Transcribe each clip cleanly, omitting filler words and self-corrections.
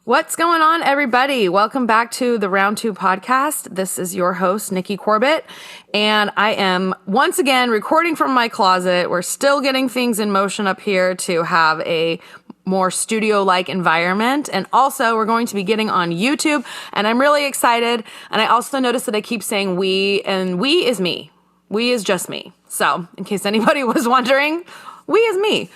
What's going on, everybody? Welcome back to the Round 2 podcast. This is your host, Nikki Corbett, and I am once again recording from my closet. We're still getting things in motion up here to have a more studio-like environment, and also we're going to be getting on YouTube, and I'm really excited. And I also noticed that I keep saying we, and we is me. We is just me. So, in case anybody was wondering, we is me.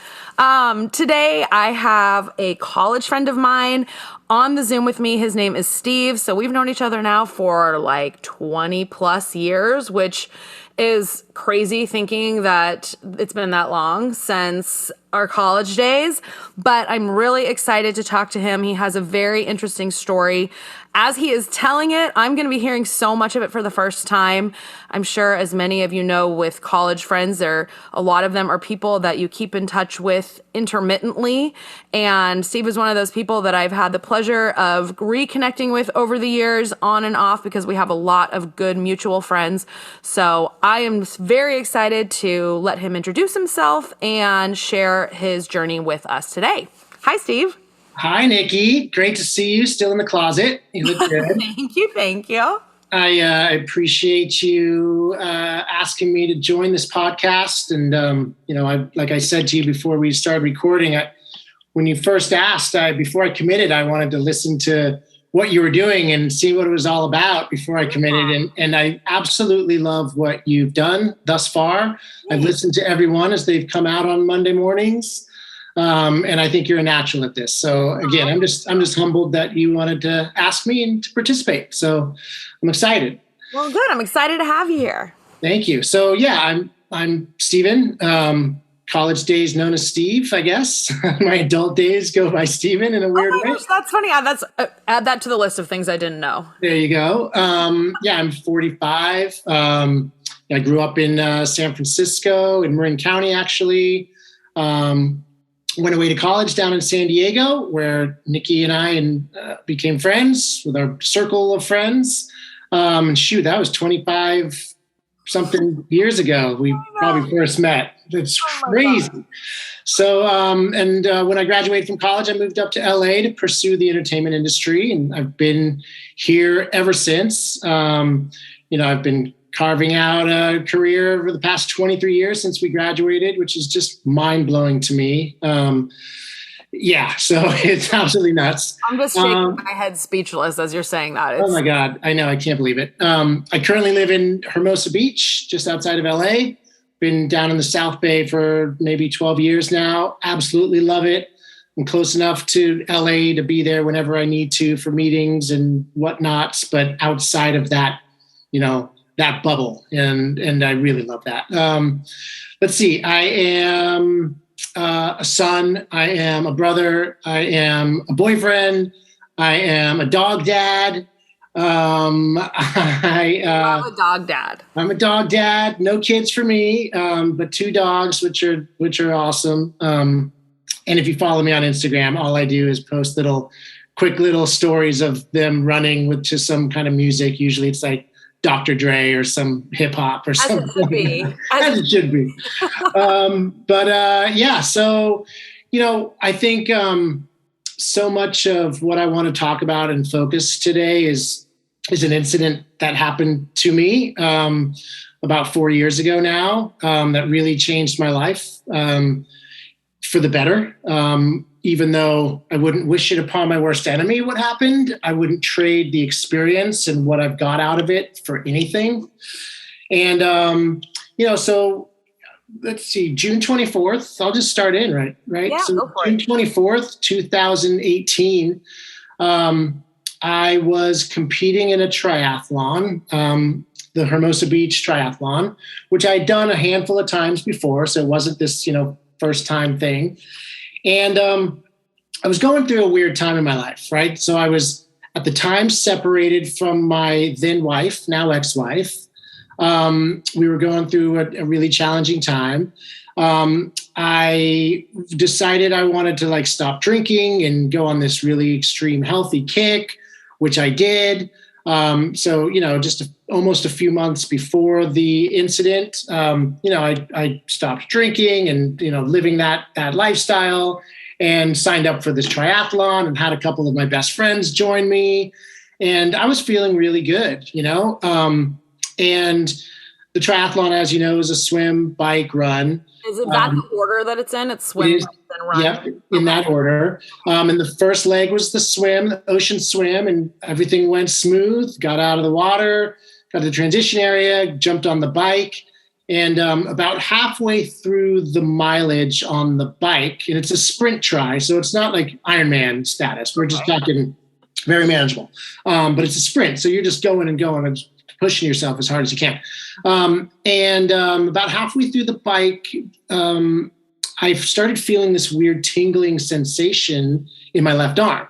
Today I have a college friend of mine on the Zoom with me. His name is Steve. So we've known each other now for like 20 plus years, which is crazy thinking that it's been that long since our college days. But I'm really excited to talk to him. He has a very interesting story. As he is telling it, I'm going to be hearing so much of it for the first time. I'm sure, as many of you know, with college friends, a lot of them are people that you keep in touch with intermittently. And Steve is one of those people that I've had the pleasure of reconnecting with over the years, on and off, because we have a lot of good mutual friends. So I am very excited to let him introduce himself and share his journey with us today. Hi, Steve. Hi, Nikki. Great to see you. Still in the closet. You look good. Thank you. I appreciate you asking me to join this podcast. And like I said to you before we started recording, when you first asked, before I committed, I wanted to listen to what you were doing and see what it was all about before I committed. And I absolutely love what you've done thus far. I've listened to everyone as they've come out on Monday mornings. And I think you're a natural at this. So again, I'm just humbled that you wanted to ask me and to participate. So I'm excited. Well, good. I'm excited to have you here. Thank you. So yeah, I'm Steven. College days known as Steve, I guess. My adult days go by Steven in a weird way. Gosh, that's funny. Add that to the list of things I didn't know. There you go. I'm 45. I grew up in San Francisco, in Marin County, actually. Went away to college down in San Diego, where Nikki and I became friends with our circle of friends. That was 25 something years ago. We probably first met. It's crazy. So, when I graduated from college, I moved up to LA to pursue the entertainment industry, and I've been here ever since. I've been carving out a career over the past 23 years since we graduated, which is just mind-blowing to me. So it's absolutely nuts. I'm just shaking my head speechless as you're saying that. Oh my God, I know, I can't believe it. I currently live in Hermosa Beach, just outside of LA. Been down in the South Bay for maybe 12 years now. Absolutely love it. I'm close enough to LA to be there whenever I need to for meetings and whatnots, but outside of that, that bubble. And I really love that. Let's see. I am a son. I am a brother. I am a boyfriend. I am a dog dad. I'm a dog dad. I'm a dog dad. No kids for me, but 2 dogs, which are awesome. And if you follow me on Instagram, all I do is post quick little stories of them running with just some kind of music. Usually it's like Dr. Dre or some hip hop or something. As it should be. So, I think so much of what I want to talk about and focus today is an incident that happened to me about 4 years ago now that really changed my life for the better. Even though I wouldn't wish it upon my worst enemy what happened, I wouldn't trade the experience and what I've got out of it for anything. And, so let's see, June 24th, I'll just start in, right? Yeah, so go for June it. 24th, 2018, I was competing in a triathlon, the Hermosa Beach Triathlon, which I'd done a handful of times before. So it wasn't this, first time thing. And I was going through a weird time in my life, right? So I was at the time separated from my then wife, now ex-wife. We were going through a really challenging time. I decided I wanted to stop drinking and go on this really extreme healthy kick, which I did. Just almost a few months before the incident, I stopped drinking and, living that lifestyle. and signed up for this triathlon and had a couple of my best friends join me. And I was feeling really good, and the triathlon, as you know, is a swim, bike, run. Is it that the order that it's in? It's swim, then run? Yep, in that order. And the first leg was the swim, the ocean swim, and everything went smooth. Got out of the water, got to the transition area, jumped on the bike. And about halfway through the mileage on the bike, and it's a sprint tri, so it's not like Ironman status. We're just talking very manageable. But it's a sprint, so you're just going and going and pushing yourself as hard as you can. And about halfway through the bike, I started feeling this weird tingling sensation in my left arm.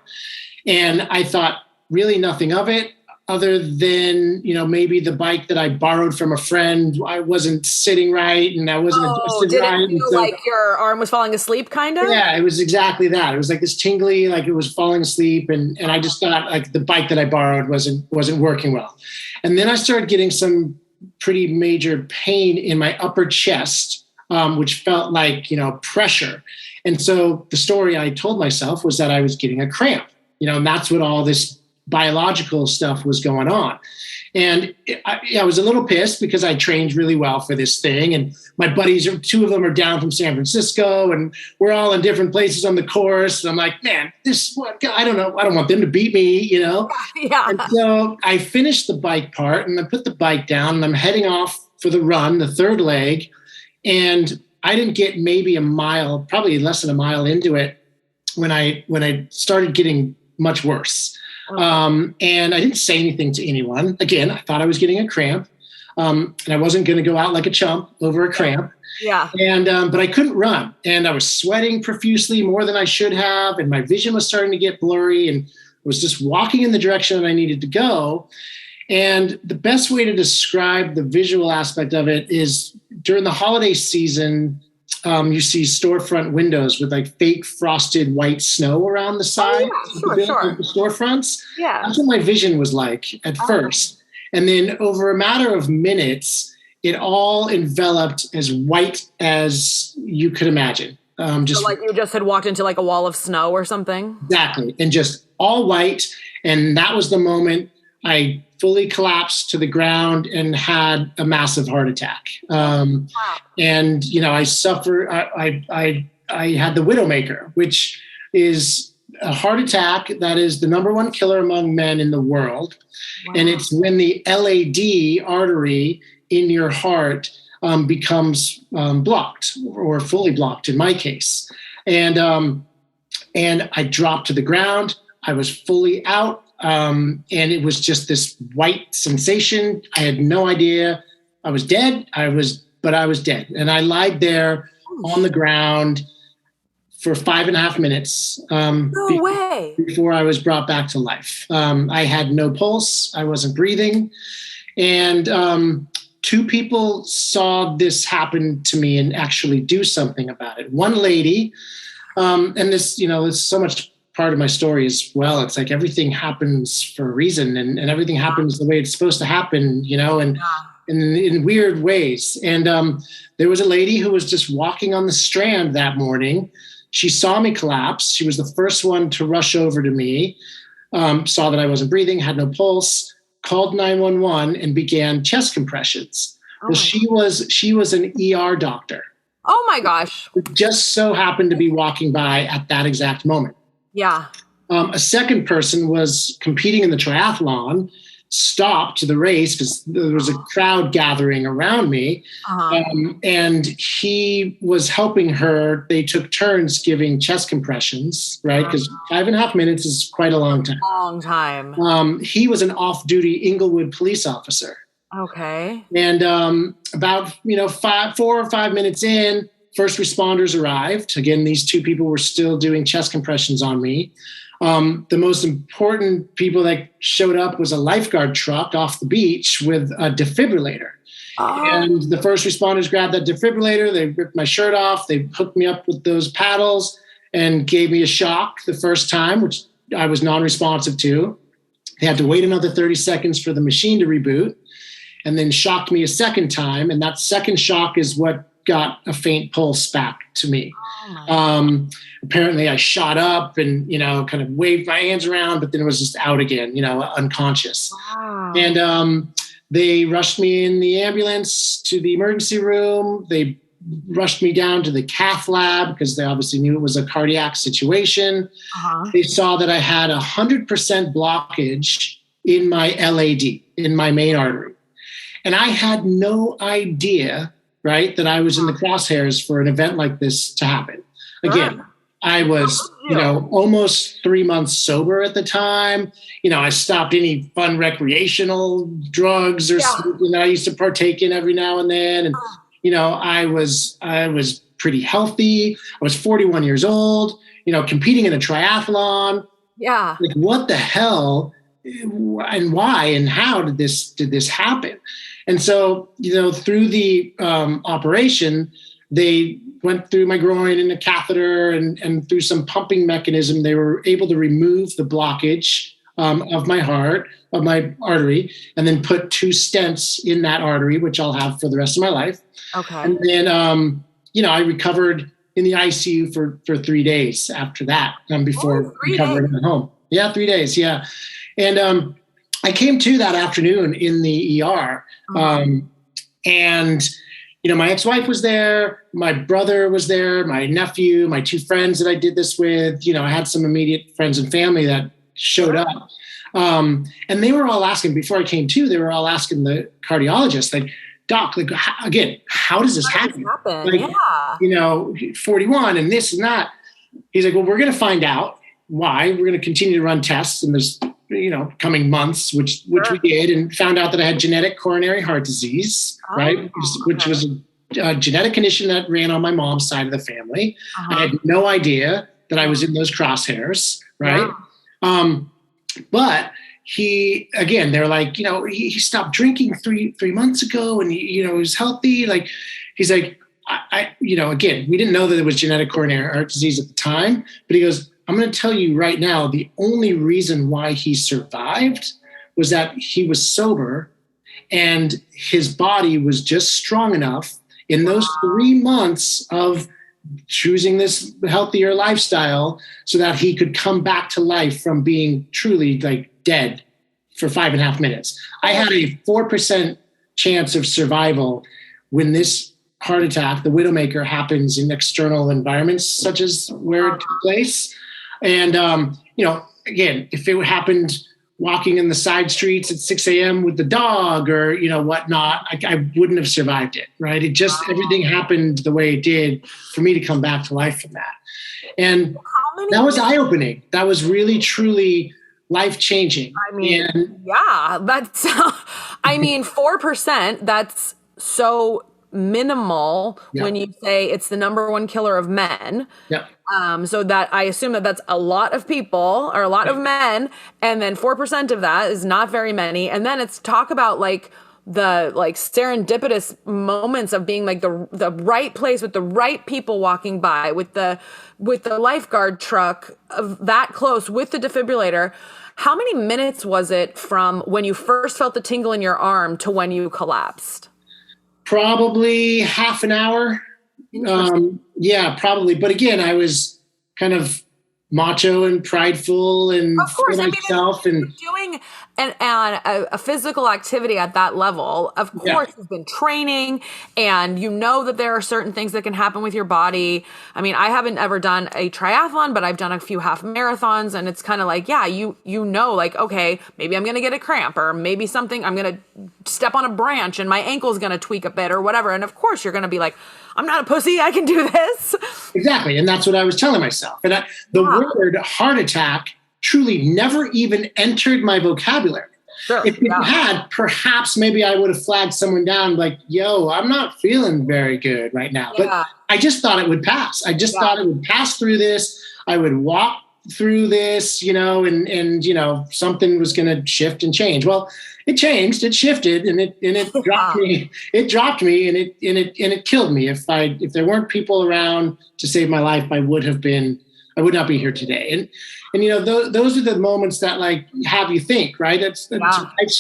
And I thought really nothing of it, other than, maybe the bike that I borrowed from a friend, I wasn't sitting right and I wasn't adjusted right. Did it feel like your arm was falling asleep, kind of? Yeah, it was exactly that. It was like this tingly, like it was falling asleep. And I just thought like the bike that I borrowed wasn't working well. And then I started getting some pretty major pain in my upper chest, which felt like, pressure. And so the story I told myself was that I was getting a cramp, and that's what all this biological stuff was going on. And I was a little pissed because I trained really well for this thing. And my buddies, 2 of them are down from San Francisco, and we're all in different places on the course. And I'm like, man, I don't know. I don't want them to beat me, Yeah. And so I finished the bike part and I put the bike down and I'm heading off for the run, the third leg. And I didn't get maybe a mile, probably less than a mile into it when I started getting much worse. And I didn't say anything to anyone. Again, I thought I was getting a cramp, and I wasn't going to go out like a chump over a cramp. Yeah. And but I couldn't run, and I was sweating profusely more than I should have, and my vision was starting to get blurry, and I was just walking in the direction that I needed to go. And the best way to describe the visual aspect of it is during the holiday season. You see storefront windows with like fake frosted white snow around the side of the storefronts. Yeah. That's what my vision was like at first. And then over a matter of minutes, it all enveloped as white as you could imagine. So like you just had walked into like a wall of snow or something? Exactly. And just all white. And that was the moment I fully collapsed to the ground and had a massive heart attack. And, I suffered, I had the Widowmaker, which is a heart attack that is the number 1 killer among men in the world. Wow. And it's when the LAD artery in your heart becomes blocked or fully blocked in my case. And I dropped to the ground. I was fully out. And it was just this white sensation. I had no idea I was dead. But I was dead. And I lied there on the ground for 5.5 minutes. No way. Before I was brought back to life. I had no pulse. I wasn't breathing. And 2 people saw this happen to me and actually do something about it. One lady, and this, it's so much part of my story as well. It's like everything happens for a reason, and everything happens the way it's supposed to happen, and in weird ways. And there was a lady who was just walking on the Strand that morning. She saw me collapse. She was the first one to rush over to me, saw that I wasn't breathing, had no pulse, called 911 and began chest compressions. Well, she was an ER doctor. Oh my gosh. Who just so happened to be walking by at that exact moment. Yeah. A second person was competing in the triathlon, stopped the race because there was a crowd gathering around me. And he was helping her. They took turns giving chest compressions, right? Because 5.5 minutes is quite a long time. Long time. He was an off-duty Inglewood police officer. Okay. And about 4 or 5 minutes in, first responders arrived. Again, these 2 people were still doing chest compressions on me. The most important people that showed up was a lifeguard truck off the beach with a defibrillator. And the first responders grabbed that defibrillator. They ripped my shirt off. They hooked me up with those paddles and gave me a shock the first time, which I was non-responsive to. They had to wait another 30 seconds for the machine to reboot, and then shocked me a second time. And that second shock is what got a faint pulse back to me. Oh my. Apparently I shot up and, kind of waved my hands around, but then it was just out again, unconscious. Wow. And they rushed me in the ambulance to the emergency room. They rushed me down to the cath lab because they obviously knew it was a cardiac situation. Uh-huh. They saw that I had 100% blockage in my LAD, in my main artery. And I had no idea, right, that I was in the crosshairs for an event like this to happen. Again, I was, almost 3 months sober at the time. I stopped any fun recreational drugs or something that I used to partake in every now and then. And, I was pretty healthy. I was 41 years old, competing in a triathlon. Yeah. Like, what the hell and why and how did this happen? And so, through the operation, they went through my groin in a catheter and through some pumping mechanism, they were able to remove the blockage of my heart, of my artery, and then put 2 stents in that artery, which I'll have for the rest of my life. Okay. And then, I recovered in the ICU for 3 days after that, before recovering at home. Yeah, 3 days. Yeah. And I came to that afternoon in the ER. And, my ex-wife was there, my brother was there, my nephew, my 2 friends that I did this with, I had some immediate friends and family that showed up. And they were all asking, before I came to, they were all asking the cardiologist, like, Doc, like, again, how does this happen? Like, 41 and this and that. He's like, well, we're going to find out why. We're going to continue to run tests in this, coming months, which we did, and found out that I had genetic coronary heart disease, right? Which was a genetic condition that ran on my mom's side of the family. I had no idea that I was in those crosshairs, right? But they're like, he stopped drinking three months ago and he was healthy. Like, he's like, again, we didn't know that it was genetic coronary heart disease at the time, but he goes, I'm going to tell you right now, the only reason why he survived was that he was sober and his body was just strong enough in those 3 months of choosing this healthier lifestyle so that he could come back to life from being truly like dead for 5.5 minutes. I had a 4% chance of survival when this heart attack, the Widowmaker, happens in external environments such as where it took place. And, again, if it happened walking in the side streets at 6 a.m. with the dog or, whatnot, I wouldn't have survived it, right? It just, everything happened the way it did for me to come back to life from that. And that was eye-opening. That was really, truly life-changing. I mean, that's, 4%, that's so minimal when you say it's the number 1 killer of men. Yeah. So that I assume that's a lot of people or a lot of men. And then 4% of that is not very many. And then it's talk about like the serendipitous moments of being like the right place with the right people walking by with the lifeguard truck of that close with the defibrillator. How many minutes was it from when you first felt the tingle in your arm to when you collapsed? Probably half an hour. Probably. But again, I was kind of macho and prideful and for myself. And doing a physical activity at that level, of course, you've been training and that there are certain things that can happen with your body. I mean, I haven't ever done a triathlon, but I've done a few half marathons, and it's kind of like, like, okay, maybe I'm going to get a cramp, or maybe something, I'm going to step on a branch and my ankle's going to tweak a bit or whatever. And of course you're going to be like, I'm not a pussy, I can do this. Exactly. And that's what I was telling myself. And the word heart attack truly never even entered my vocabulary. Sure, if it had, perhaps maybe I would have flagged someone down like, yo, I'm not feeling very good right now. But I just thought it would pass. I just thought it would pass through this. I would walk through this, and something was going to shift and change. Well, it changed, it shifted, and it dropped me. It dropped me, and it killed me. If there weren't people around to save my life, I would not be here today. And those are the moments that like have you think, right? That's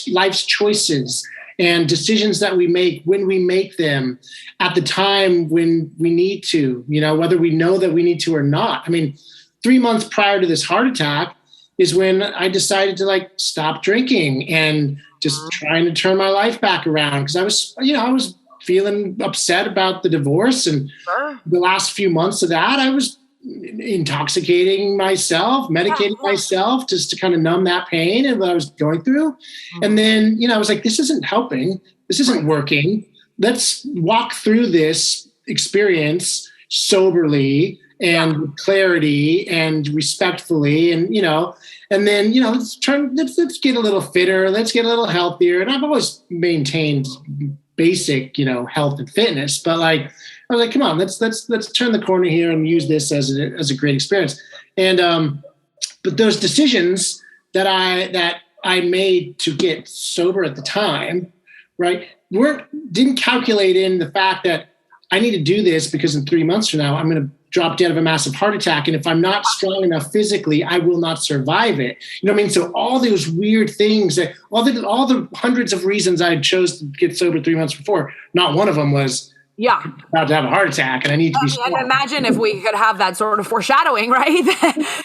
life's choices. and decisions that we make when we make them at the time when we need to, whether we know that we need to or not. I mean, 3 months prior to this heart attack is when I decided to stop drinking and just trying to turn my life back around, because I was feeling upset about the divorce, and the last few months of that, I was intoxicating myself, medicating myself just to kind of numb that pain and what I was going through. And then, I was like, this isn't helping. This isn't working. Let's walk through this experience soberly and with clarity and respectfully. And, and then, let's get a little fitter. Let's get a little healthier. And I've always maintained basic, health and fitness, but I was like, come on, let's turn the corner here and use this as a great experience. And but those decisions that I made to get sober at the time, right, didn't calculate in the fact that I need to do this because in 3 months from now I'm going to drop dead of a massive heart attack, and if I'm not strong enough physically, I will not survive it. You know what I mean? So all those weird things, all the hundreds of reasons I chose to get sober 3 months before, not one of them was about to have a heart attack and I need to be strong. And imagine if we could have that sort of foreshadowing, right?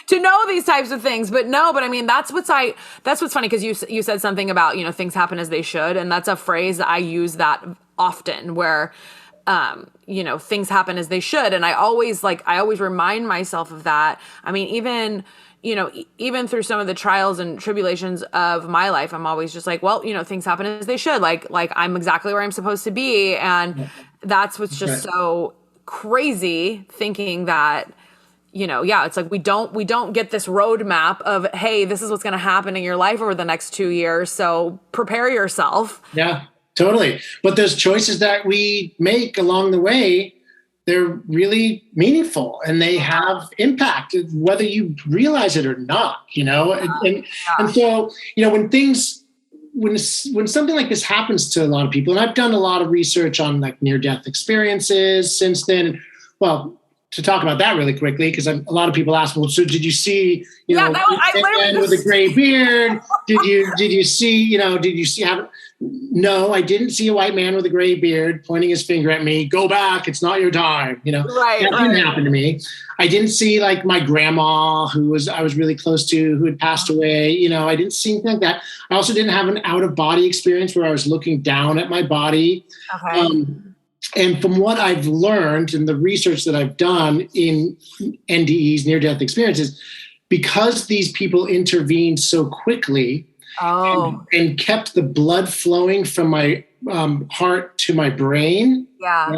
To know these types of things. But I mean, that's what's funny, because you said something about, things happen as they should. And that's a phrase that I use that often, where things happen as they should. And I always remind myself of that. I mean, even through some of the trials and tribulations of my life, I'm always just like, well, things happen as they should. Like I'm exactly where I'm supposed to be. And that's what's just so crazy, thinking that, it's like we don't get this roadmap of, hey, this is what's going to happen in your life over the next 2 years. So prepare yourself. Yeah, totally. But those choices that we make along the way, they're really meaningful and they have impact, whether you realize it or not, And so, when something like this happens to a lot of people, and I've done a lot of research on near-death experiences since then. Well, to talk about that really quickly, because a lot of people ask, well, so did you see, a man with a gray beard? Did you see, no, I didn't see a white man with a gray beard pointing his finger at me. Go back. It's not your time. That didn't happen to me. I didn't see my grandma I was really close to, who had passed away. I didn't see anything like that. I also didn't have an out of body experience where I was looking down at my body. Okay. And from what I've learned and the research that I've done in NDEs, near-death experiences, because these people intervened so quickly and kept the blood flowing from my heart to my brain, right?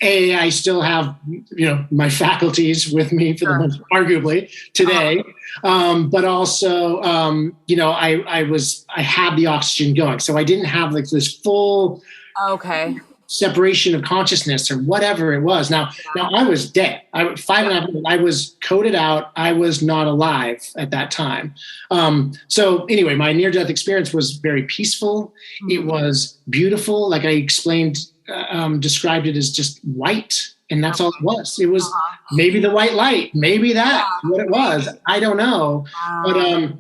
I still have, my faculties with me for the most, arguably today. But also, I had the oxygen going. So I didn't have this full separation of consciousness or whatever it was. Now I was dead. I was 5.5. I was coded out. I was not alive at that time. So anyway, my near-death experience was very peaceful. It was beautiful. Like I explained, described it as just white, and that's all it was. It was maybe the white light, maybe that's what it was. I don't know. But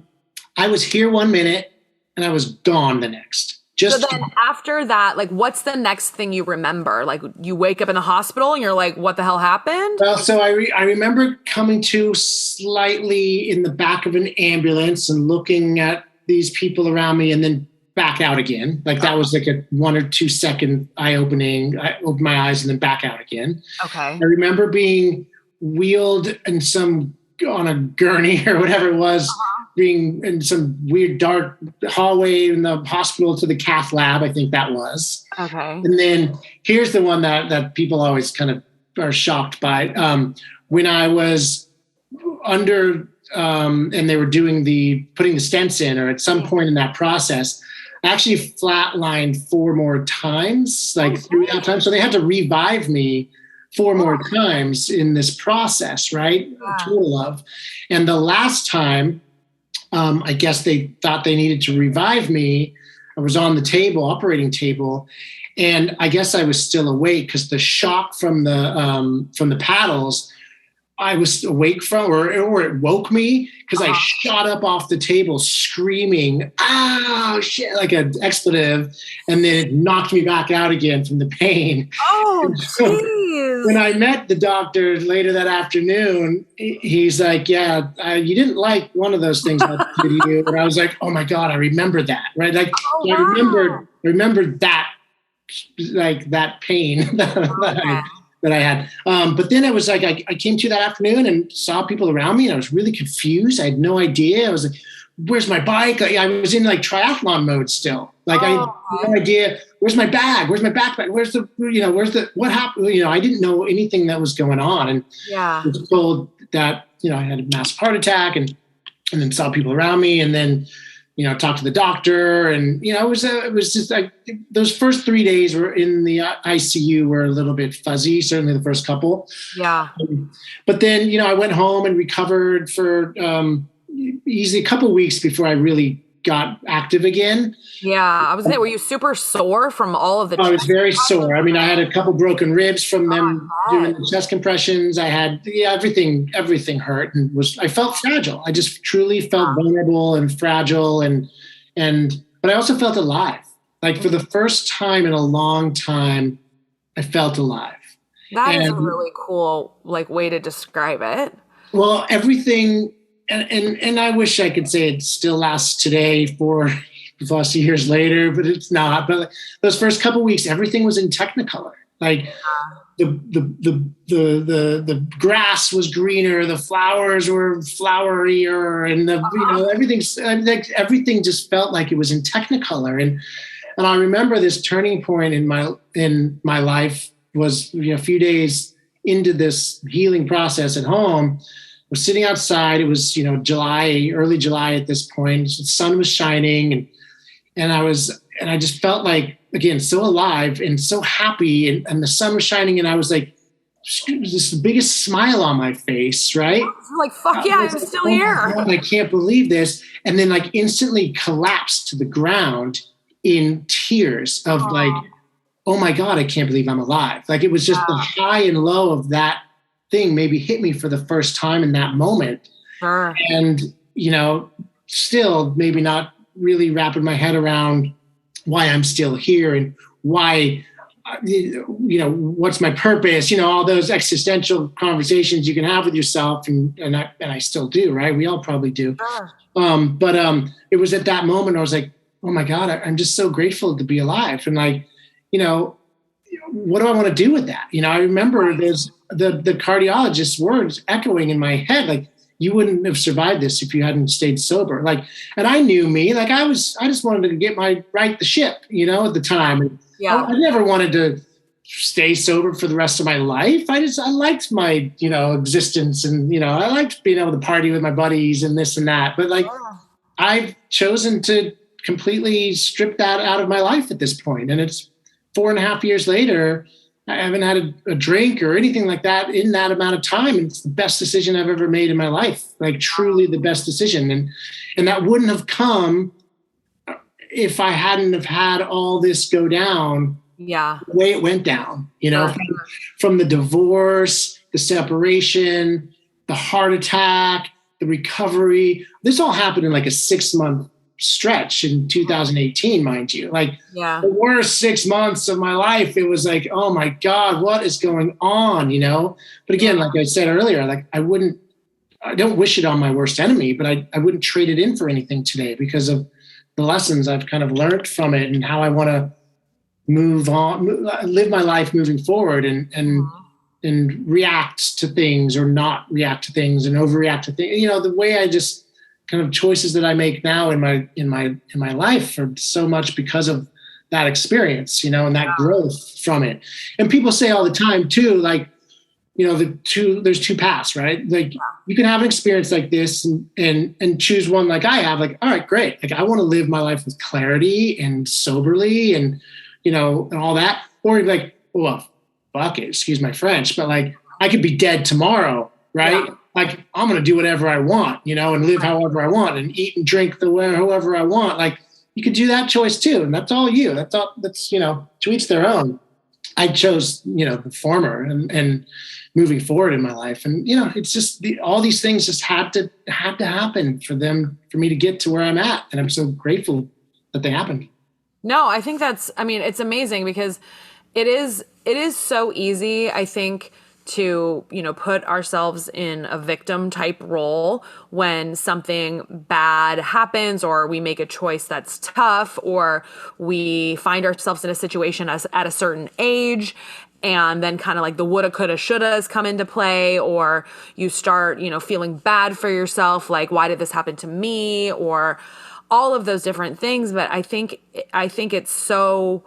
I was here 1 minute and I was gone the next. So then after that, what's the next thing you remember? You wake up in the hospital and you're like, what the hell happened? Well, so I remember coming to slightly in the back of an ambulance and looking at these people around me and then back out again. That was a 1 or 2 second eye-opening. I opened my eyes and then back out again. Okay. I remember being wheeled on a gurney or whatever it was, being in some weird dark hallway in the hospital to the cath lab, I think that was. Okay. And then here's the one that people always kind of are shocked by. When I was under, and they were putting the stents in, or at some point in that process, I actually flatlined 4 more times, through that time. So they had to revive me 4 more times in this process, right? Yeah. A total of. And the last time, I guess they thought they needed to revive me. I was on the operating table, and I guess I was still awake because the shock from the paddles, I was awake from, or it woke me because I shot up off the table screaming, "Oh shit!" like an expletive, and then it knocked me back out again from the pain. Oh, So jeez. when I met the doctor later that afternoon, he's like, "Yeah, you didn't like one of those things I did to you," and I was like, "Oh my god, I remember that, right?" Like Oh, I wow. remembered that, like that pain that I had. But then it was like I came to that afternoon and saw people around me, and I was really confused. I had no idea. I was like, "Where's my bike?" I was in like triathlon mode still. Like I had no idea. Where's my bag? Where's my backpack? Where's the what happened? I didn't know anything that was going on, and Yeah. I was told that I had a massive heart attack, and then saw people around me, and then talk to the doctor, and it was just like those first 3 days were in the ICU were a little bit fuzzy, certainly the first couple. Yeah. But then I went home and recovered for easily a couple weeks before I really got active again. Yeah. I was gonna say, were you super sore from all of the I was chest very sore. I mean, I had a couple broken ribs from them doing God. the chest compressions. I had everything hurt, and I felt fragile. I just truly felt vulnerable and fragile, but I also felt alive. Like for the first time in a long time, I felt alive. That is a really cool way to describe it. Well, everything, and I wish I could say it still lasts today for plus years later, but it's not. But those first couple of weeks, everything was in Technicolor. Like the grass was greener, the flowers were flowerier, and everything just felt like it was in Technicolor. And I remember this turning point in my life was a few days into this healing process at home. I was sitting outside. It was July, early July at this point. The sun was shining, and I just felt like, again, so alive and so happy, and the sun was shining, and I was like, this biggest smile on my face, right? Like, fuck yeah, I'm still here. God, I can't believe this. And then like instantly collapsed to the ground in tears of like, oh my God, I can't believe I'm alive. Like it was just the high and low of that thing maybe hit me for the first time in that moment. Sure. And, still maybe not really wrapping my head around why I'm still here and why, what's my purpose, all those existential conversations you can have with yourself. And I still do, right? We all probably do. Sure. But it was at that moment I was like, oh my God, I'm just so grateful to be alive. And like, what do I want to do with that? I remember there's the cardiologist's words echoing in my head, like, you wouldn't have survived this if you hadn't stayed sober. Like, and I knew me, like I just wanted to get right the ship, at the time. And I never wanted to stay sober for the rest of my life. I liked my, existence, and, I liked being able to party with my buddies and this and that. But like, I've chosen to completely strip that out of my life at this point. And it's 4.5 years later. I haven't had a drink or anything like that in that amount of time. And it's the best decision I've ever made in my life, like truly the best decision. And that wouldn't have come if I hadn't have had all this go down the way it went down, from the divorce, the separation, the heart attack, the recovery. This all happened in like a 6-month stretch in 2018, mind you. Like the worst 6 months of my life, it was like, oh my God, what is going on? But again, like I said earlier, like I don't wish it on my worst enemy, but I wouldn't trade it in for anything today because of the lessons I've kind of learned from it and how I want to move on, live my life moving forward, and react to things or not react to things and overreact to things. The way I just kind of choices that I make now in my life are so much because of that experience, and that growth from it. And people say all the time too, like, there's two paths, right? Like you can have an experience like this and choose one like I have, like, all right, great. Like I want to live my life with clarity and soberly and, and all that. Or like, well, fuck it, excuse my French, but like I could be dead tomorrow, right? Yeah. Like I'm going to do whatever I want, and live however I want and eat and drink however I want. Like you could do that choice too. And that's all you. That's to each their own. I chose, the former and moving forward in my life. And, it's just all these things just had to happen for me to get to where I'm at. And I'm so grateful that they happened. No, I think it's amazing because it is so easy, I think, to, put ourselves in a victim type role when something bad happens, or we make a choice that's tough, or we find ourselves in a situation at a certain age. And then kind of like the woulda, coulda, shouldas come into play, or you start, feeling bad for yourself. Like, why did this happen to me? Or all of those different things. But I think it's so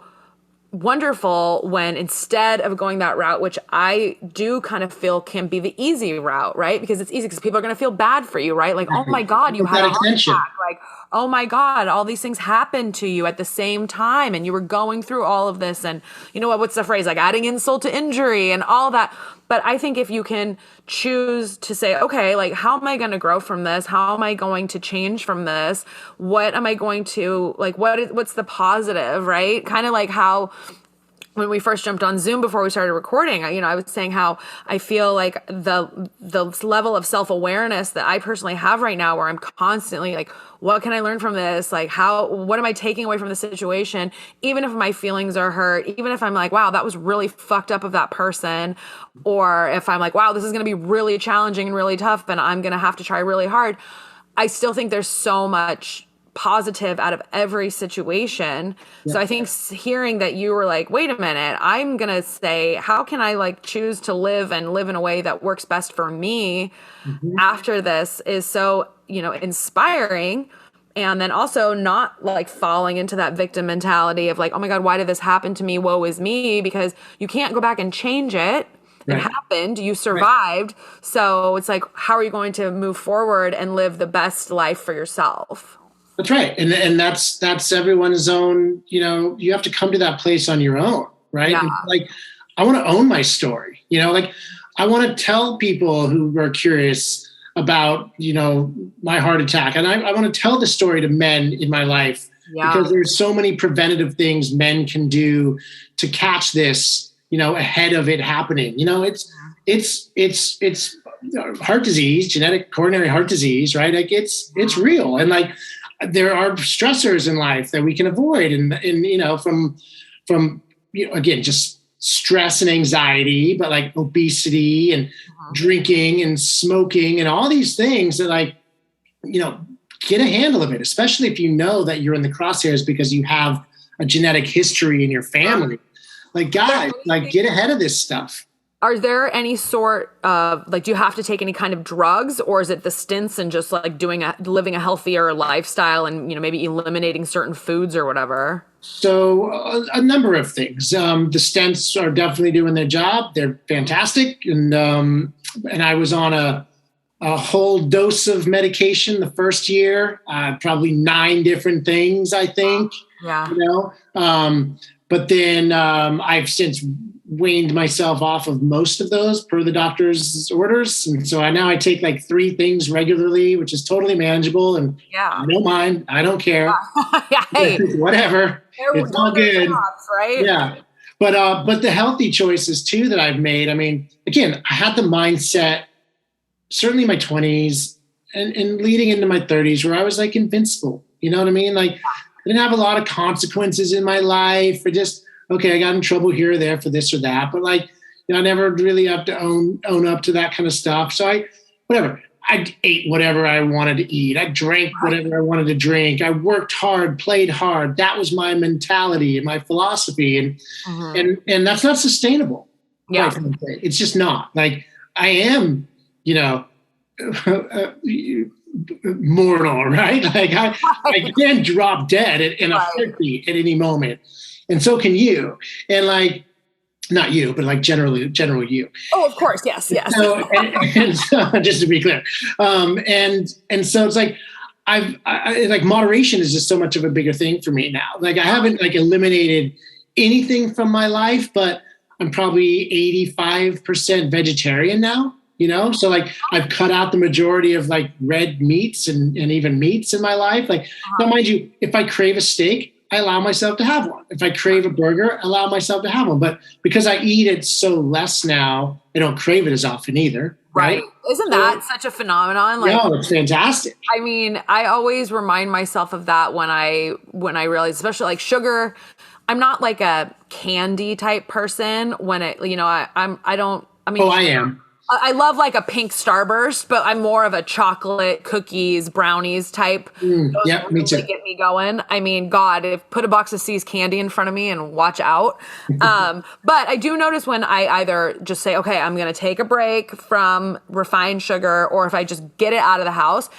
wonderful when, instead of going that route, which I do kind of feel can be the easy route, right? Because it's easy because people are going to feel bad for you, right? Like, oh my God, you had a heart attack. Like, oh my God, all these things happened to you at the same time, and you were going through all of this. And what's the phrase? Like, adding insult to injury and all that. But I think if you can choose to say, okay, like, how am I going to grow from this? How am I going to change from this? What am I going to, like, what's the positive, right? Kind of like how when we first jumped on Zoom before we started recording, I was saying how I feel like the level of self-awareness that I personally have right now, where I'm constantly like, what can I learn from this? Like, what am I taking away from the situation? Even if my feelings are hurt, even if I'm like, wow, that was really fucked up of that person. Or if I'm like, wow, this is going to be really challenging and really tough, and I'm going to have to try really hard. I still think there's so much positive out of every situation. Yeah. So I think hearing that you were like, wait a minute, I'm going to say, how can I like choose to live in a way that works best for me after this is so, inspiring. And then also not like falling into that victim mentality of like, oh my God, why did this happen to me? Woe is me, because you can't go back and change it. It happened, you survived. Right. So it's like, how are you going to move forward and live the best life for yourself? That's right. And that's everyone's own, you have to come to that place on your own. Right. Yeah. And like, I want to own my story, like I want to tell people who are curious about, my heart attack. And I want to tell the story to men in my life because there's so many preventative things men can do to catch this, ahead of it happening. It's heart disease, genetic coronary heart disease, right? Like it's real. And like, there are stressors in life that we can avoid. And from again, just stress and anxiety, but like obesity and drinking and smoking and all these things that like, get a handle of it, especially if you know that you're in the crosshairs because you have a genetic history in your family. Like, guys, like get ahead of this stuff. Are there any sort of, like, do you have to take any kind of drugs, or is it the stints and just like living a healthier lifestyle and, maybe eliminating certain foods or whatever? So a number of things. The stents are definitely doing their job. They're fantastic. And I was on a whole dose of medication the first year, probably 9 different things, I think. Yeah. But then I've since weaned myself off of most of those per the doctor's orders. And so now I take like 3 things regularly, which is totally manageable. And I don't mind. I don't care. Hey, whatever. It's all good. Jobs, right? Yeah. But the healthy choices too that I've made, I mean, again, I had the mindset, certainly my 20s and leading into my 30s, where I was like invincible. You know what I mean? Like I didn't have a lot of consequences in my life, or just, okay, I got in trouble here or there for this or that, but like, I never really have to own up to that kind of stuff. So I ate whatever I wanted to eat. I drank whatever I wanted to drink. I worked hard, played hard. That was my mentality and my philosophy. And that's not sustainable. Yeah. It's just not. Like I am, mortal, right? Like I can drop dead in a heartbeat at any moment. And so can you. And like, not you, but like general you. Oh, of course. Yes. So, and so, just to be clear. And so it's like, I like moderation is just so much of a bigger thing for me now. Like I haven't like eliminated anything from my life, but I'm probably 85% vegetarian now, So like I've cut out the majority of like red meats and even meats in my life. Like, now mind you, if I crave a steak, I allow myself to have one. If I crave a burger, I allow myself to have one. But because I eat it so less now, I don't crave it as often either. Right. Isn't that such a phenomenon? Like, no, it's fantastic. I mean, I always remind myself of that when I realize, especially like sugar, I'm not like a candy type person when it, I am. I love like a pink Starburst, but I'm more of a chocolate, cookies, brownies type. Those Yeah, me too. really get me going. I mean, God, if put a box of C's candy in front of me and watch out. But I do notice when I either just say, okay, I'm going to take a break from refined sugar, or if I just get it out of the house,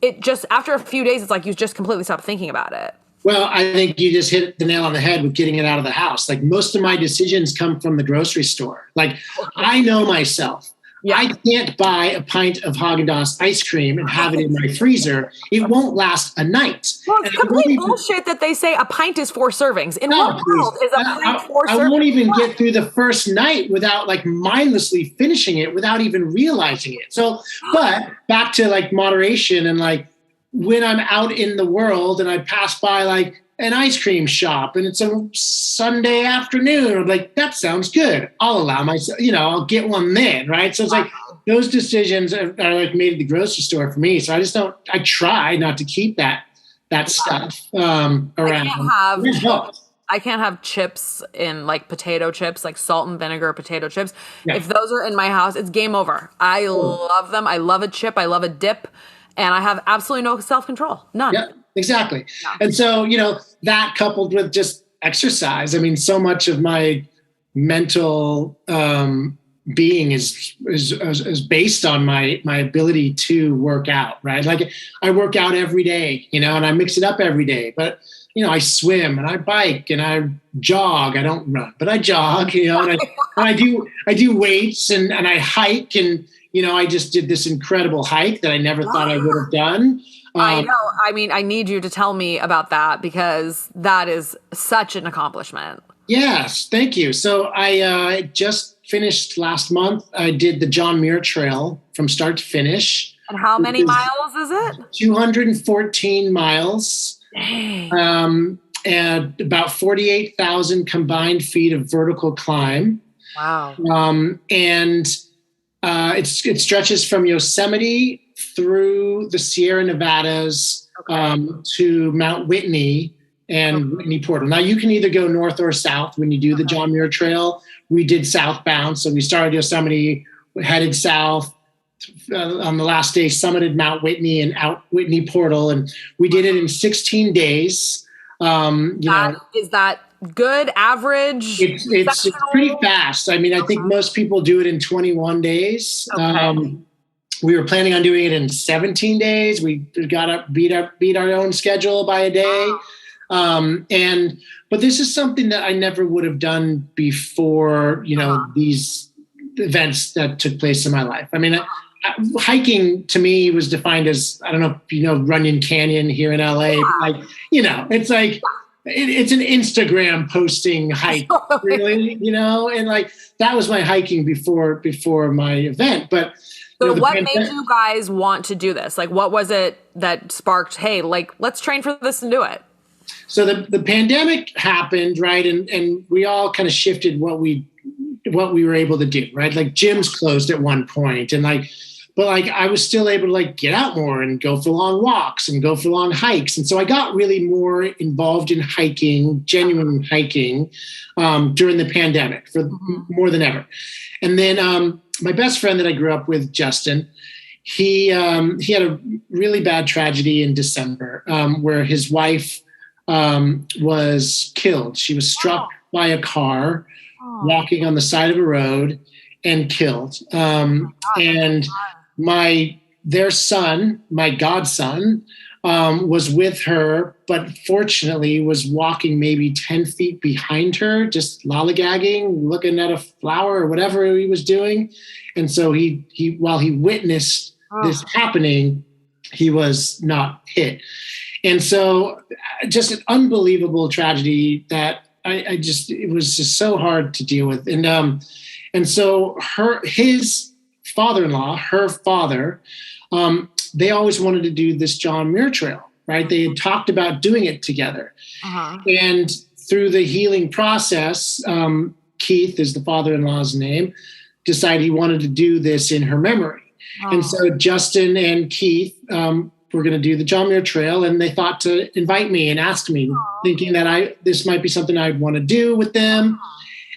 it just, after a few days, it's like you just completely stop thinking about it. Well, I think you just hit the nail on the head with getting it out of the house. Like most of my decisions come from the grocery store. Like I know myself. Yeah. I can't buy a pint of Haagen-Dazs ice cream and have it in my freezer. It won't last a night. Well, it's complete bullshit that they say a pint is 4 servings. In what world is a pint 4 servings? I won't even get through the first night without like mindlessly finishing it without even realizing it. So, but back to like moderation and like when I'm out in the world and I pass by like an ice cream shop and it's a Sunday afternoon, I'm like, that sounds good. I'll allow myself, I'll get one then, right? So it's like those decisions are like made at the grocery store for me. So I try not to keep that stuff around. I can't have chips in like potato chips, like salt and vinegar potato chips. Yeah. If those are in my house, it's game over. I love them. I love a chip. I love a dip. And I have absolutely no self-control. None. Yeah, exactly. Yeah. And so, that coupled with just exercise, I mean, so much of my mental being is based on my ability to work out, right? Like I work out every day, and I mix it up every day, but I swim and I bike and I jog. I don't run, but I jog, and I do weights and I hike and, I just did this incredible hike that I never thought I would have done. I know. I mean, I need you to tell me about that because that is such an accomplishment. Yes, thank you. So I just finished last month. I did the John Muir Trail from start to finish. And how many miles is it? 214 miles. And about 48,000 combined feet of vertical climb. Wow. And it stretches from Yosemite through the Sierra Nevadas to Mount Whitney and Whitney Portal. Now you can either go north or south when you do the John Muir Trail. We did southbound. So we started Yosemite, headed south, on the last day summited Mount Whitney and out Whitney Portal. And we did it in 16 days. Is that good, average? It's pretty fast. I mean, I think most people do it in 21 days. Okay. We were planning on doing it in 17 days. We got up, beat our own schedule by a day. But this is something that I never would have done before, these events that took place in my life. I mean, hiking to me was defined as, I don't know if you know Runyon Canyon here in LA, but like, it's like, it's an Instagram posting hike, really, and like, that was my hiking before my event. But so what made you guys want to do this? Like, what was it that sparked, hey, like, let's train for this and do it? So the pandemic happened, right? And we all kind of shifted what we were able to do, right? Like gyms closed at one point and but I was still able to like get out more and go for long walks and go for long hikes. And so I got really more involved in hiking, genuine hiking, during the pandemic for more than ever. And then my best friend that I grew up with, Justin, he had a really bad tragedy in December where his wife was killed. She was struck by a car walking on the side of a road and killed. And their son, my godson, was with her, but fortunately was walking maybe 10 feet behind her, just lollygagging, looking at a flower or whatever he was doing. And so he while he witnessed this happening, he was not hit. And so just an unbelievable tragedy that it was just so hard to deal with. And so his father-in-law, her father, they always wanted to do this John Muir Trail. right? They had talked about doing it together. Uh-huh. And through the healing process, Keith is the father-in-law's name, decided he wanted to do this in her memory. Oh. And so Justin and Keith were going to do the John Muir Trail, and they thought to invite me and ask me, thinking that this might be something I'd want to do with them.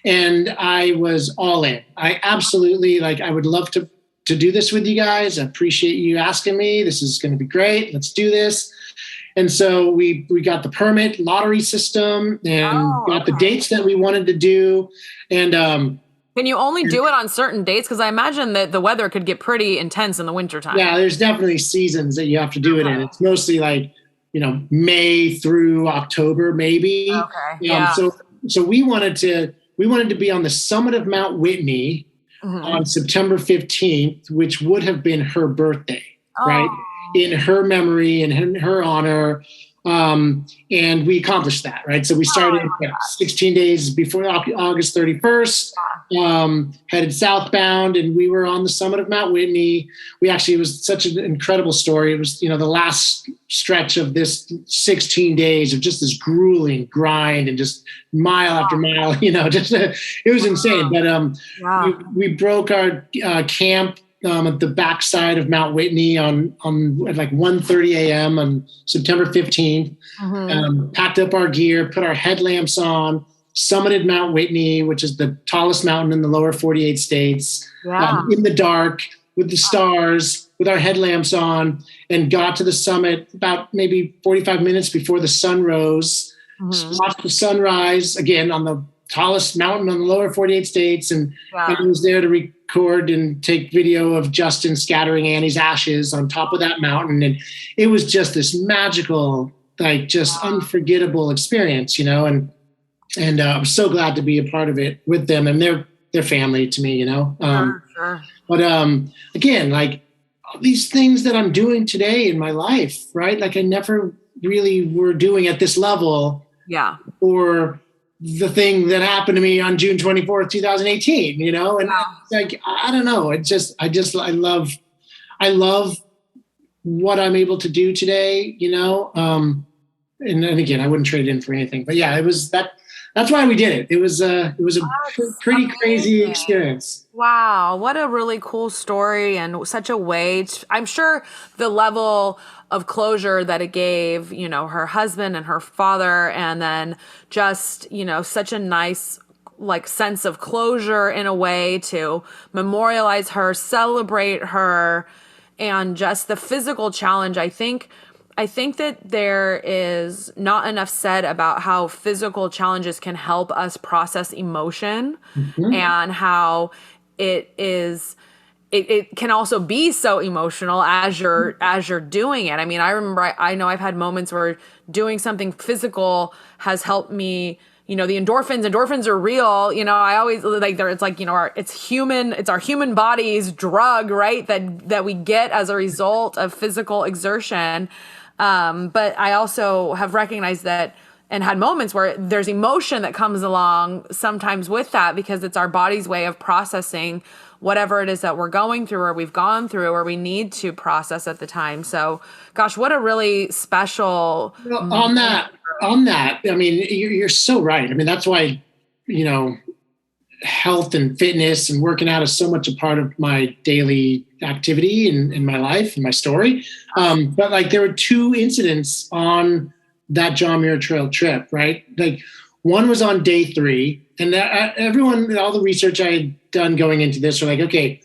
And I was all in. I absolutely, I would love to do this with you guys. I appreciate you asking me. This is going to be great. Let's do this. And so we got the permit lottery system and got the dates that we wanted to do. And can you only do it on certain dates? Because I imagine that the weather could get pretty intense in the wintertime. Yeah, there's definitely seasons that you have to do it in. It's mostly May through October, maybe. Okay. Yeah. So we wanted to be on the summit of Mount Whitney on September 15th, which would have been her birthday, right? In her memory and in her honor. And we accomplished that, right? So we started 16 days before August 31st, headed southbound, and we were on the summit of Mount Whitney. It was such an incredible story. It was, the last stretch of this 16 days of just this grueling grind and just mile after mile, it was insane. But we broke our camp at the backside of Mount Whitney on at 1:30 a.m. on September 15th, packed up our gear, put our headlamps on, summited Mount Whitney, which is the tallest mountain in the lower 48 states, in the dark with the stars, with our headlamps on, and got to the summit about maybe 45 minutes before the sun rose, watched the sunrise again on the tallest mountain on the lower 48 states. And I was there to record and take video of Justin scattering Annie's ashes on top of that mountain. And it was just this magical, just unforgettable experience, and I'm so glad to be a part of it with them, and they're family to me, Sure. But again, these things that I'm doing today in my life, right? I never really were doing at this level. Yeah. Or the thing that happened to me on June 24th, 2018, and I don't know. I love what I'm able to do today, and again, I wouldn't trade it in for anything, but yeah, it was that's why we did it. It was a pretty crazy experience. Wow. What a really cool story, and such a way I'm sure the level of closure that it gave, her husband and her father, and then just, such a nice sense of closure in a way to memorialize her, celebrate her, and just the physical challenge. I think that there is not enough said about how physical challenges can help us process emotion, and how it can also be so emotional as you're doing it. I mean, I remember, I know I've had moments where doing something physical has helped me, the endorphins are real. I always it's our human body's drug, right? That we get as a result of physical exertion. But I also have recognized that and had moments where there's emotion that comes along sometimes with that, because it's our body's way of processing whatever it is that we're going through or we've gone through or we need to process at the time. So, gosh, what a really special. Well, on that, I mean, you're so right. I mean, that's why, health and fitness and working out is so much a part of my daily activity in my life and my story. But there were two incidents on that John Muir Trail trip, right? One was on day 3, and all the research I had done going into this were okay,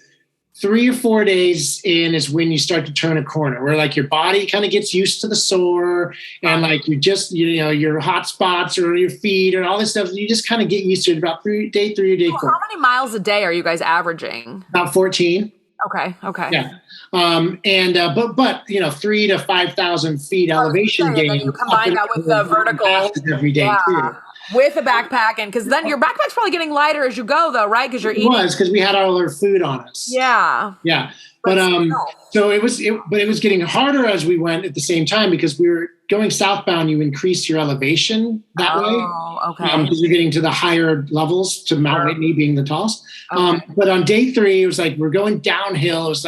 3 or 4 days in is when you start to turn a corner, where your body kind of gets used to the sore, and you just, your hot spots or your feet or all this stuff, you just kind of get used to it about day 3 or day 4. How many miles a day are you guys averaging? About 14. Okay. Yeah. But 3 to 5,000 feet elevation gain. And you combine that with the vertical every day too. With a backpack, and because then your backpack's probably getting lighter as you go, though, right? Because you're eating. It was, because we had all our food on us. Yeah. Yeah. But so it was getting harder as we went at the same time, because we were going southbound. You increase your elevation that way. Okay. Because you're getting to the higher levels, to Mount Whitney being the tallest. Okay. But on day 3, it was we're going downhill. It was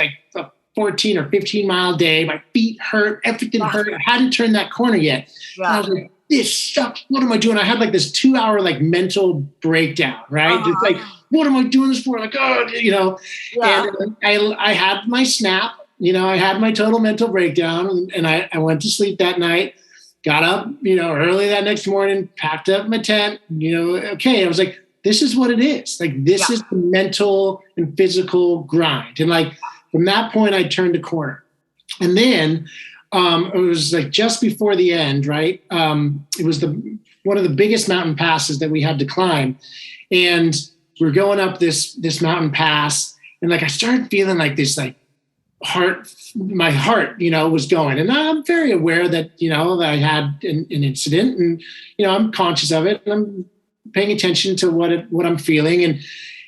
14 or 15 mile day. My feet hurt, everything hurt. I hadn't turned that corner yet. And I was like, this sucks. What am I doing? I had like this 2-hour like mental breakdown, right? Just like, what am I doing this for? Like, oh, and I had my snap, I had my total mental breakdown, and I went to sleep that night, got up, early that next morning, packed up my tent, okay. I was like, this is what it is. Like, this is the mental and physical grind. And like, from that point, I turned a corner. And then it was like just before the end, right? It was one of the biggest mountain passes that we had to climb. And we're going up this mountain pass. And like, I started feeling like this, like my heart, was going. And I'm very aware that, that I had an incident, and, I'm conscious of it, and I'm paying attention to what I'm feeling. And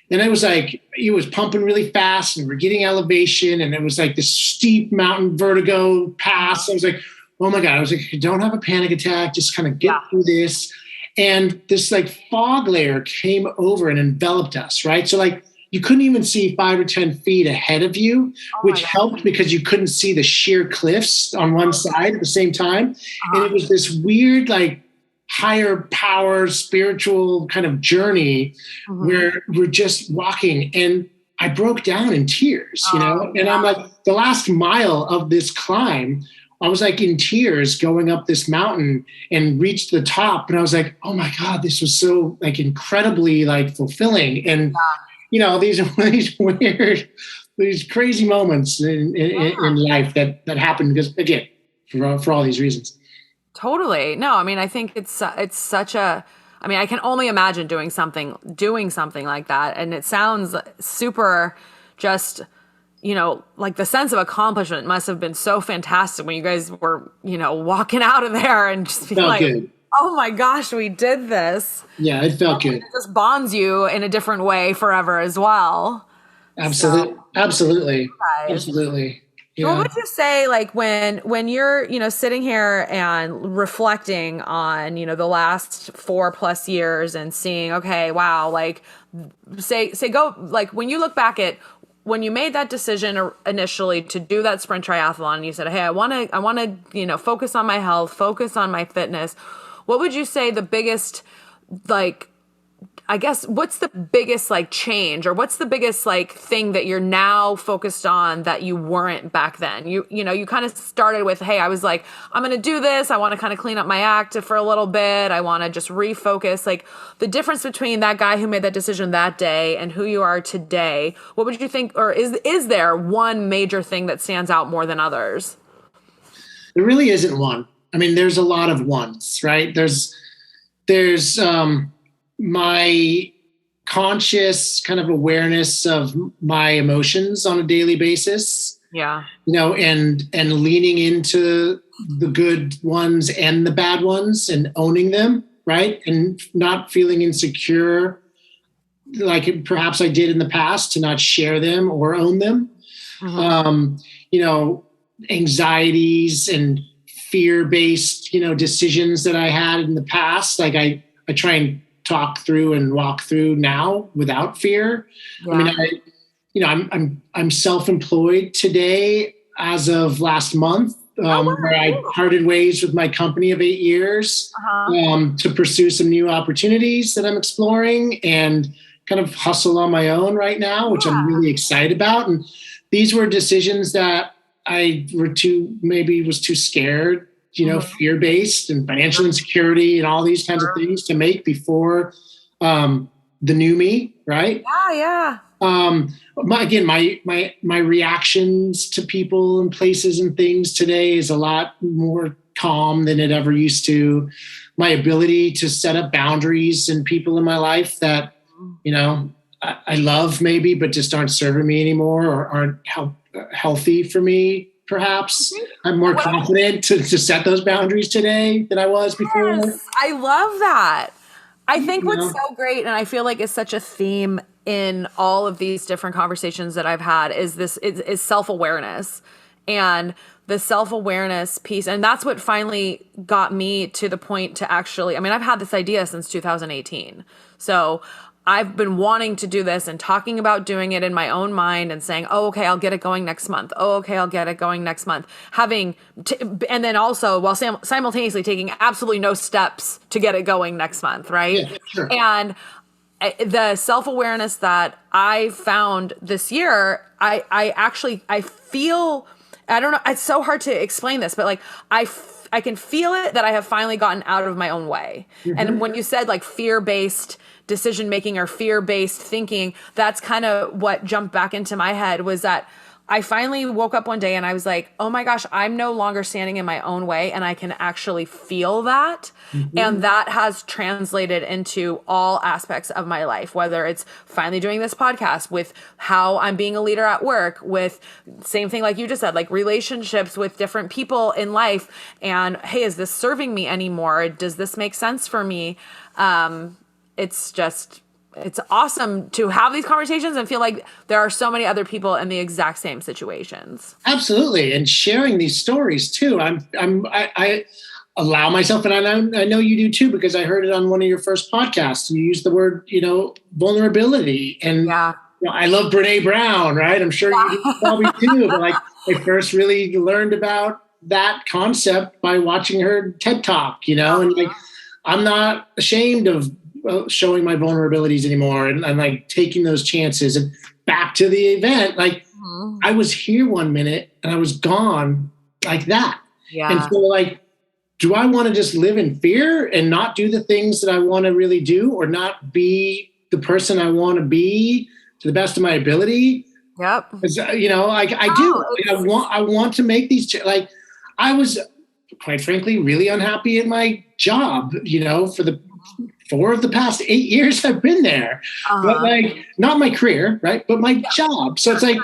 it was like, it was pumping really fast, and we're getting elevation, and it was like this steep mountain vertigo pass. I was like, oh my God. I was like, don't have a panic attack, just kind of get through this. And this like fog layer came over and enveloped us, right? So like, you couldn't even see 5 or 10 feet ahead of you, which helped because you couldn't see the sheer cliffs on one side at the same time. And it was this weird, like, higher power spiritual kind of journey where we're just walking, and I broke down in tears, and I'm like, the last mile of this climb, I was like in tears going up this mountain, and reached the top, and I was like, oh my God, this was so like incredibly like fulfilling. And these weird, these crazy moments in life that happened because, again, for all these reasons. Totally. No, I mean, I think it's such a, I mean, I can only imagine doing something like that. And it sounds super just, like the sense of accomplishment must have been so fantastic when you guys were, walking out of there and just being like, good. Oh my gosh, we did this. Yeah, it felt good. It just bonds you in a different way forever as well. Absolutely. So, absolutely. Yeah. What would you say, like, when you're, sitting here and reflecting on, the last 4+ years and seeing, okay, wow, like, say go, like, when you look back at when you made that decision initially to do that sprint triathlon, and you said, hey, I want to, focus on my health, focus on my fitness. What would you say the biggest, like, I guess, what's the biggest like change, or what's the biggest like thing that you're now focused on that you weren't back then? You kind of started with, hey, I was like, I'm going to do this. I want to kind of clean up my act for a little bit. I want to just refocus. Like, the difference between that guy who made that decision that day and who you are today, what would you think, or is there one major thing that stands out more than others? There really isn't one. I mean, there's a lot of ones, right? There's my conscious kind of awareness of my emotions on a daily basis. Yeah. And leaning into the good ones and the bad ones and owning them, right? And not feeling insecure like perhaps I did in the past to not share them or own them. Anxieties and fear-based, decisions that I had in the past. Like I try and talk through and walk through now without fear. Yeah. I mean, I'm self-employed today as of last month, where I parted ways with my company of 8 years to pursue some new opportunities that I'm exploring and kind of hustle on my own right now, which I'm really excited about. And these were decisions that I was too scared, fear-based and financial insecurity and all these kinds of things to make before the new me, right? Yeah. My reactions to people and places and things today is a lot more calm than it ever used to. My ability to set up boundaries and people in my life that, I love maybe, but just aren't serving me anymore or aren't healthy for me. Perhaps I'm more confident to set those boundaries today than I was before. Yes, I love that. I think what's so great, and I feel like it's such a theme in all of these different conversations that I've had, is self-awareness, and the self-awareness piece. And that's what finally got me to the point to actually, I mean, I've had this idea since 2018. So I've been wanting to do this and talking about doing it in my own mind and saying, oh, okay, I'll get it going next month. Oh, okay, I'll get it going next month. And then also while simultaneously taking absolutely no steps to get it going next month, right? Yeah, sure. And the self-awareness that I found this year, I feel, I don't know, it's so hard to explain this, but like I can feel it that I have finally gotten out of my own way. Mm-hmm. And when you said like fear-based decision making or fear-based thinking, that's kind of what jumped back into my head, was that I finally woke up one day and I was like, oh my gosh, I'm no longer standing in my own way, and I can actually feel that. Mm-hmm. And that has translated into all aspects of my life, whether it's finally doing this podcast, with how I'm being a leader at work, with same thing like you just said, like relationships with different people in life. And hey, is this serving me anymore? Does this make sense for me? It's awesome to have these conversations and feel like there are so many other people in the exact same situations. Absolutely. And sharing these stories too. I allow myself, and I know you do too, because I heard it on one of your first podcasts. You used the word, vulnerability. And I love Brene Brown, right? I'm sure you probably do. But like, I first really learned about that concept by watching her TED Talk, and like, I'm not ashamed of showing my vulnerabilities anymore, and like taking those chances. And back to the event, like I was here one minute and I was gone like that. Yeah. And so like, do I want to just live in fear and not do the things that I want to really do, or not be the person I want to be to the best of my ability? Yep. Because, I do. I want to make these, like, I was quite frankly really unhappy in my job, for the 4 of the past 8 years I've been there. But like, not my career, right? But my job. So it's like,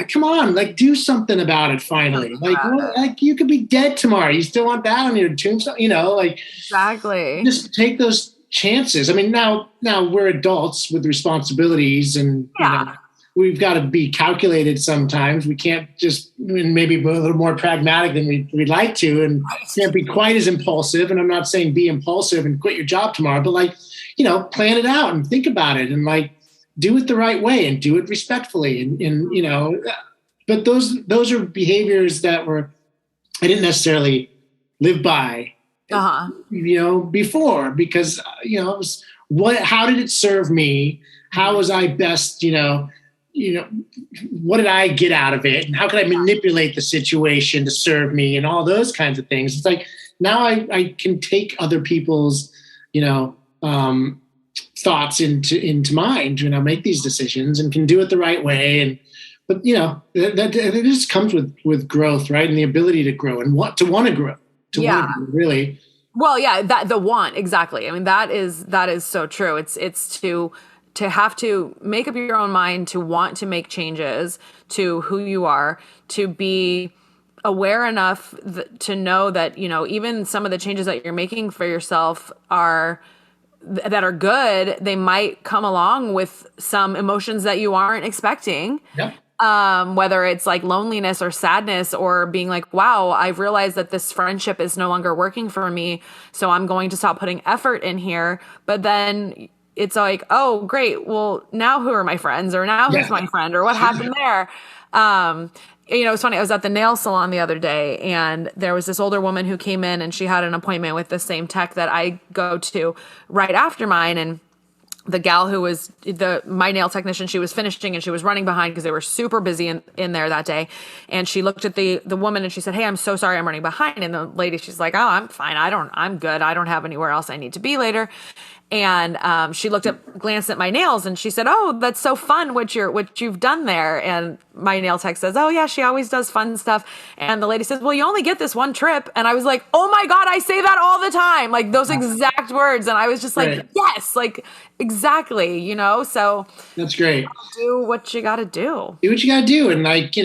come on, like do something about it finally. Like you could be dead tomorrow. You still want that on your tombstone, like exactly. Just take those chances. I mean, now we're adults with responsibilities, and we've got to be calculated sometimes. We can't just, maybe a little more pragmatic than we'd like to, and can't be quite as impulsive. And I'm not saying be impulsive and quit your job tomorrow, but like, plan it out and think about it, and like do it the right way and do it respectfully. And but those are behaviors that I didn't necessarily live by, before, because, it was how did it serve me? How was I best, what did I get out of it, and how could I manipulate the situation to serve me, and all those kinds of things. It's like, now I can take other people's, thoughts into mind, make these decisions, and can do it the right way. But that it just comes with growth, right? And the ability to grow and want to grow, really. Well, yeah, that the want, exactly. I mean, that is so true. It's to have to make up your own mind, to want to make changes to who you are, to be aware enough to know that, even some of the changes that you're making for yourself that are good, they might come along with some emotions that you aren't expecting. Yep. Whether it's like loneliness or sadness, or being like, wow, I've realized that this friendship is no longer working for me, so I'm going to stop putting effort in here. But then it's like, oh, great. Well, now who are my friends, or now who's my friend, or what happened there? It's funny. I was at the nail salon the other day, and there was this older woman who came in, and she had an appointment with the same tech that I go to right after mine. And the gal who was my nail technician, she was finishing and she was running behind because they were super busy in there that day. And she looked at the woman and she said, hey, I'm so sorry I'm running behind. And the lady, she's like, oh, I'm fine. I'm good. I don't have anywhere else I need to be later. And she glanced at my nails, and she said, oh, that's so fun what you've done there. And my nail tech says, oh yeah, she always does fun stuff. And the lady says, well, you only get this one trip. And I was like, oh my God, I say that all the time. Like those exact words. And I was just like, yes, like exactly, so that's great. Do what you got to do. Do what you got to do. And like,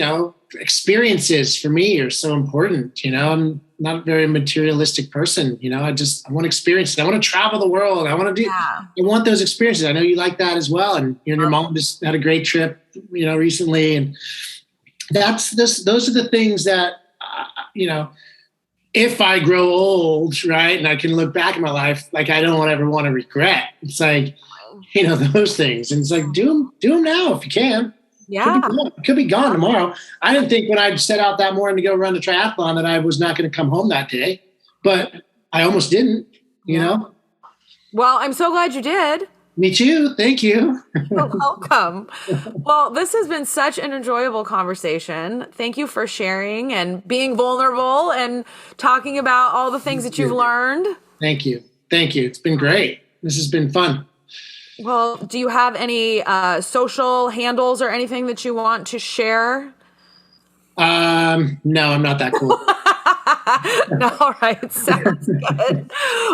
experiences for me are so important. I'm not a very materialistic person. I want experiences. I want to travel the world. I want those experiences. I know you like that as well. And you and your mom just had a great trip, recently. And those are the things that, if I grow old, right, and I can look back in my life, like I don't ever want to regret. It's like, those things. And it's like, do them now if you can. Yeah. Could be gone tomorrow. I didn't think when I set out that morning to go run the triathlon that I was not going to come home that day, but I almost didn't, you know? Well, I'm so glad you did. Me too. Thank you. You're welcome. Well, this has been such an enjoyable conversation. Thank you for sharing and being vulnerable and talking about all the things that you've learned. Thank you. It's been great. This has been fun. Well, do you have any social handles or anything that you want to share? No, I'm not that cool. No, all right. Sounds good.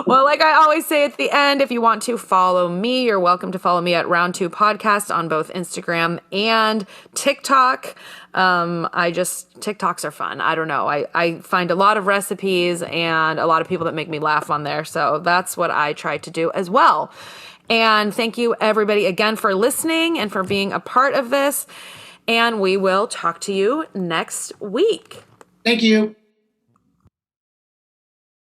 Well, like I always say at the end, if you want to follow me, you're welcome to follow me at Round 2 Podcast on both Instagram and TikTok. TikToks are fun. I don't know. I find a lot of recipes and a lot of people that make me laugh on there. So that's what I try to do as well. And thank you everybody again for listening and for being a part of this. And we will talk to you next week. Thank you.